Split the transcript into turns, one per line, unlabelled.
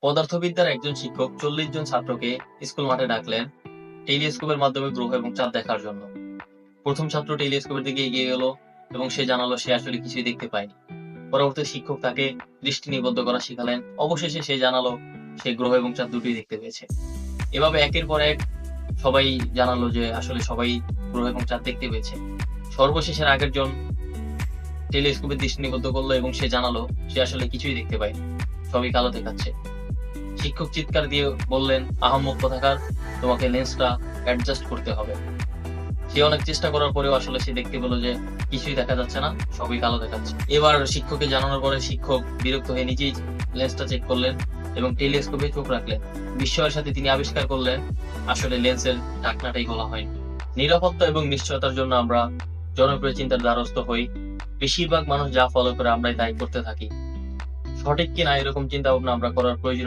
পদার্থবিদ্যার একজন শিক্ষক 40 জন ছাত্রকে স্কুল মাঠে ডাকলেন টেলিস্কোপের মাধ্যমে গ্রহ এবং চাঁদ দেখার জন্য। প্রথম ছাত্র টেলিস্কোপের দিকে এগিয়ে গেল এবং সে জানালো সে আসলে কিছুই দেখতে পায়নি। পরবর্তী শিক্ষক তাকে দৃষ্টি নিবদ্ধ করা শিখালেন। অবশেষে সে জানালো সে গ্রহ এবং চাঁদ দুটোই দেখতে পেয়েছে। এভাবে একের পর এক সবাই জানালো যে আসলে সবাই গ্রহ এবং চাঁদ দেখতে পেয়েছে। সর্বশেষের আগের জন টেলিস্কোপের দৃষ্টি নিবদ্ধ করলো এবং সে জানালো সে আসলে কিছুই দেখতে পায়নি, সবই কালো দেখাচ্ছে। শিক্ষক চিৎকার দিয়ে বললেন, আহাম্মক কোথাকার, তোমাকে লেন্সটা অ্যাডজাস্ট করতে হবে। সে অনেক চেষ্টা করার পরেও আসলে সে দেখতে পেল যে কিছুই দেখা যাচ্ছে না, সবই কালো দেখাচ্ছে। এবার শিক্ষককে জানানোর পরে শিক্ষক বিরক্ত হয়ে নিজেই লেন্সটা চেক করলেন এবং টেলিস্কোপে চোখ রাখলেন। বিস্ময়ের সাথে তিনি আবিষ্কার করলেন আসলে লেন্সের ঢাকনাটাই খোলা হয়নি। নিরাপত্তা এবং নিশ্চয়তার জন্য আমরা জনপ্রিয় চিন্তার দ্বারস্থ হই। বেশিরভাগ মানুষ যা ফলো করে আমরাই তাই করতে থাকি। সঠিক কিনা এরকম চিন্তা ভাবনা আমরা করার প্রয়োজন